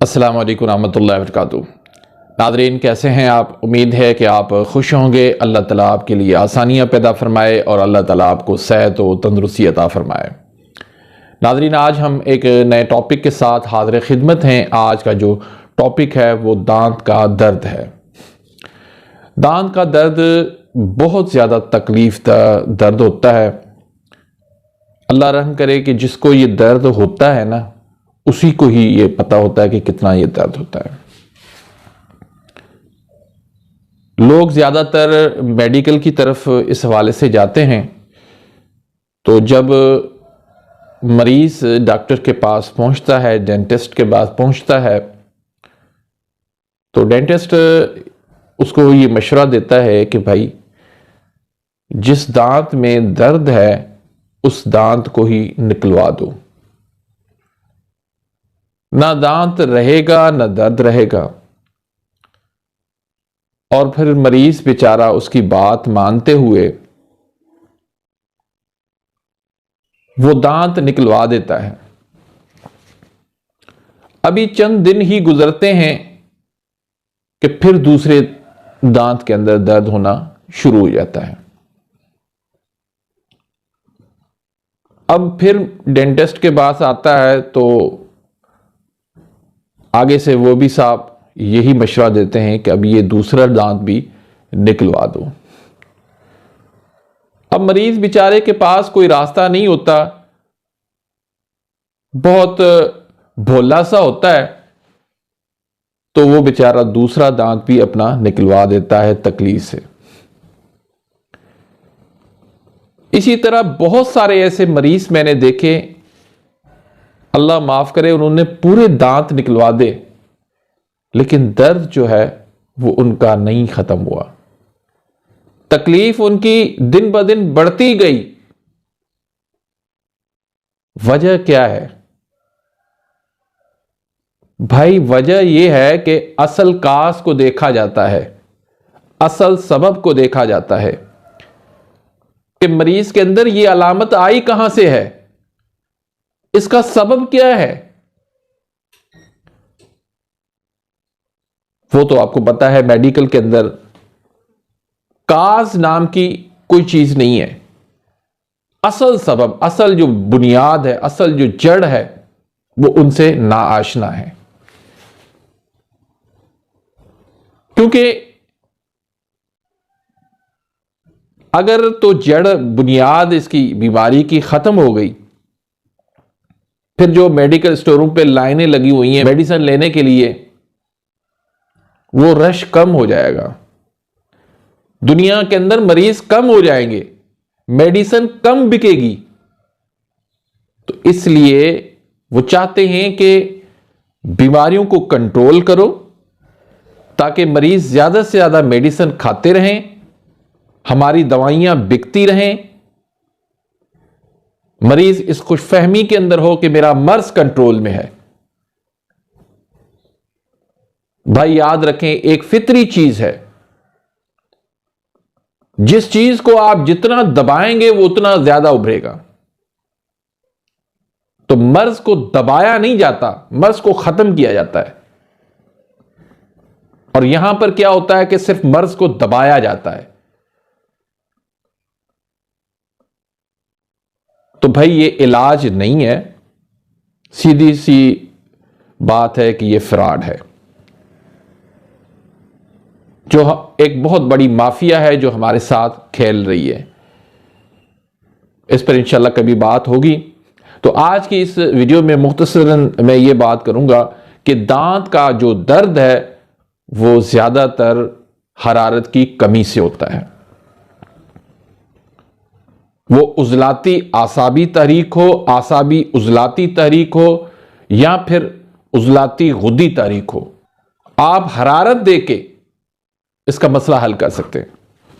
अस्सलाम वालेकुम रहमतुल्लाहि व बरकातुहू। नाज़रीन, कैसे हैं आप? उम्मीद है कि आप खुश होंगे। अल्लाह ताला आपके लिए आसानियाँ पैदा फरमाए और अल्लाह ताला आपको सेहत व तंदुरुस्ती अता फरमाए। नाज़रीन, आज हम एक नए टॉपिक के साथ हाज़िर खिदमत हैं। आज का जो टॉपिक है वो दांत का दर्द है। दांत का दर्द बहुत ज़्यादा तकलीफ दर्द होता है। अल्लाह रहम करे कि जिसको ये दर्द होता है ना, उसी को ही ये पता होता है कि कितना ये दर्द होता है। लोग ज़्यादातर मेडिकल की तरफ इस हवाले से जाते हैं, तो जब मरीज़ डॉक्टर के पास पहुंचता है, डेंटिस्ट के पास पहुंचता है, तो डेंटिस्ट उसको ये मशवरा देता है कि भाई जिस दांत में दर्द है उस दांत को ही निकलवा दो। ना दांत रहेगा ना दर्द रहेगा। और फिर मरीज बेचारा उसकी बात मानते हुए वो दांत निकलवा देता है। अभी चंद दिन ही गुजरते हैं कि फिर दूसरे दांत के अंदर दर्द होना शुरू हो जाता है। अब फिर डेंटिस्ट के पास आता है तो आगे से वो भी साहब यही मशवरा देते हैं कि अब ये दूसरा दांत भी निकलवा दो। अब मरीज बेचारे के पास कोई रास्ता नहीं होता, बहुत भोला सा होता है, तो वो बेचारा दूसरा दांत भी अपना निकलवा देता है तकलीफ से। इसी तरह बहुत सारे ऐसे मरीज मैंने देखे, अल्लाह माफ करे, उन्होंने पूरे दांत निकलवा दे, लेकिन दर्द जो है वो उनका नहीं खत्म हुआ। तकलीफ उनकी दिन ब दिन बढ़ती गई। वजह क्या है भाई? वजह यह है कि असल कास को देखा जाता है, असल सबब को देखा जाता है कि मरीज के अंदर यह अलामत आई कहां से है, इसका सबब क्या है। वो तो आपको पता है, मेडिकल के अंदर काज नाम की कोई चीज नहीं है। असल सबब, असल जो बुनियाद है, असल जो जड़ है, वो उनसे नाआशना है। क्योंकि अगर तो जड़ बुनियाद इसकी बीमारी की खत्म हो गई, फिर जो मेडिकल स्टोरों पे लाइनें लगी हुई हैं मेडिसिन लेने के लिए, वो रश कम हो जाएगा। दुनिया के अंदर मरीज कम हो जाएंगे, मेडिसिन कम बिकेगी। तो इसलिए वो चाहते हैं कि बीमारियों को कंट्रोल करो, ताकि मरीज ज्यादा से ज्यादा मेडिसिन खाते रहें, हमारी दवाइयां बिकती रहें, मरीज इस खुशफहमी के अंदर हो कि मेरा मर्ज कंट्रोल में है। भाई याद रखें, एक फितरी चीज है, जिस चीज को आप जितना दबाएंगे वो उतना ज्यादा उभरेगा। तो मर्ज को दबाया नहीं जाता, मर्ज को खत्म किया जाता है। और यहां पर क्या होता है कि सिर्फ मर्ज को दबाया जाता है। तो भाई ये इलाज नहीं है, सीधी सी बात है कि ये फ्रॉड है, जो एक बहुत बड़ी माफिया है जो हमारे साथ खेल रही है। इस पर इंशाल्लाह कभी बात होगी। तो आज की इस वीडियो में मुख्तसरन मैं ये बात करूंगा कि दांत का जो दर्द है वो ज्यादातर हरारत की कमी से होता है। वो उजलाती आसाबी तहरीक हो, आसाबी उजलाती तहरीक हो, या फिर उजलाती गुद्दी तहरीक हो, आप हरारत देके इसका मसला हल कर सकते हैं।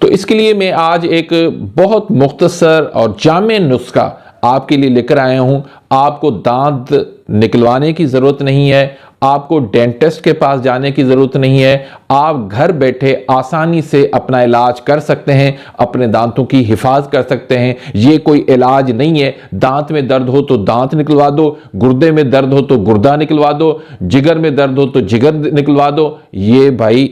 तो इसके लिए मैं आज एक बहुत मुख्तसर और जामे नुस्खा आपके लिए लेकर आया हूं। आपको दांत निकलवाने की ज़रूरत नहीं है, आपको डेंटिस्ट के पास जाने की ज़रूरत नहीं है। आप घर बैठे आसानी से अपना इलाज कर सकते हैं, अपने दांतों की हिफाजत कर सकते हैं। ये कोई इलाज नहीं है दांत में दर्द हो तो दांत निकलवा दो, गुर्दे में दर्द हो तो गुर्दा निकलवा दो, जिगर में दर्द हो तो जिगर निकलवा दो। ये भाई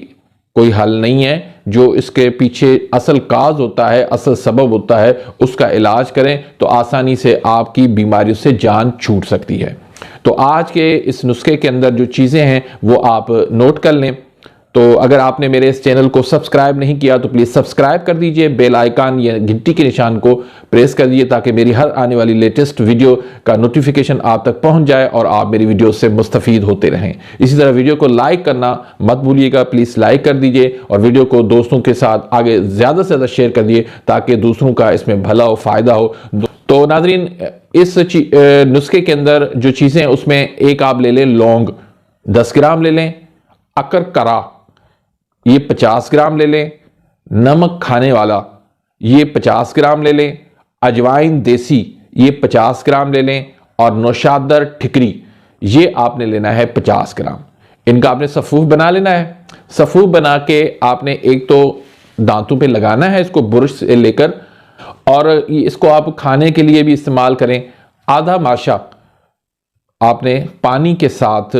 कोई हल नहीं है। जो इसके पीछे असल काज होता है, असल सबब होता है, उसका इलाज करें तो आसानी से आपकी बीमारियों से जान छूट सकती है। तो आज के इस नुस्खे के अंदर जो चीज़ें हैं वो आप नोट कर लें। तो अगर आपने मेरे इस चैनल को सब्सक्राइब नहीं किया तो प्लीज़ सब्सक्राइब कर दीजिए, बेल आइकन या घंटी के निशान को प्रेस कर दीजिए ताकि मेरी हर आने वाली लेटेस्ट वीडियो का नोटिफिकेशन आप तक पहुंच जाए और आप मेरी वीडियो से मुस्तफ़ीद होते रहें। इसी तरह वीडियो को लाइक करना मत भूलिएगा, प्लीज़ लाइक कर दीजिए और वीडियो को दोस्तों के साथ आगे ज़्यादा से ज़्यादा शेयर कर दिए ताकि दूसरों का इसमें भला हो, फ़ायदा हो। तो नाज़रीन, इस नुस्खे के अंदर जो चीज़ें हैं उसमें एक आप ले लें लौंग 10 ग्राम ले लें, अकर करा ये 50 ग्राम ले लें, नमक खाने वाला ये 50 ग्राम ले लें, अजवाइन देसी ये 50 ग्राम ले लें और नौशादर ठिकरी ये आपने लेना है 50 ग्राम। इनका आपने सफ़ूफ बना लेना है। सफ़ूफ बना के आपने एक तो दांतों पे लगाना है इसको बुरुश से लेकर, और इसको आप खाने के लिए भी इस्तेमाल करें। आधा माशा आपने पानी के साथ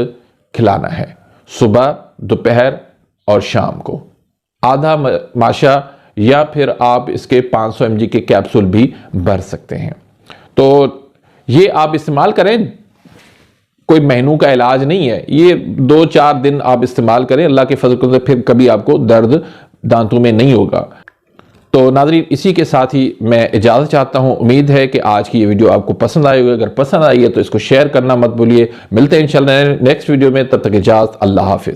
खिलाना है, सुबह, दोपहर और शाम को आधा माशा, या फिर आप इसके 500 mg के कैप्सूल भी भर सकते हैं। तो ये आप इस्तेमाल करें, कोई महीनों का इलाज नहीं है, ये 2-4 दिन आप इस्तेमाल करें, अल्लाह के फजल से फिर कभी आपको दर्द दांतों में नहीं होगा। तो नाज़रीन, इसी के साथ ही मैं इजाज़त चाहता हूँ। उम्मीद है कि आज की ये वीडियो आपको पसंद आई होगी। अगर पसंद आई है तो इसको शेयर करना मत भूलिए। मिलते हैं इंशाल्लाह नेक्स्ट वीडियो में, तब तक इजाज़त, अल्लाह हाफिज़।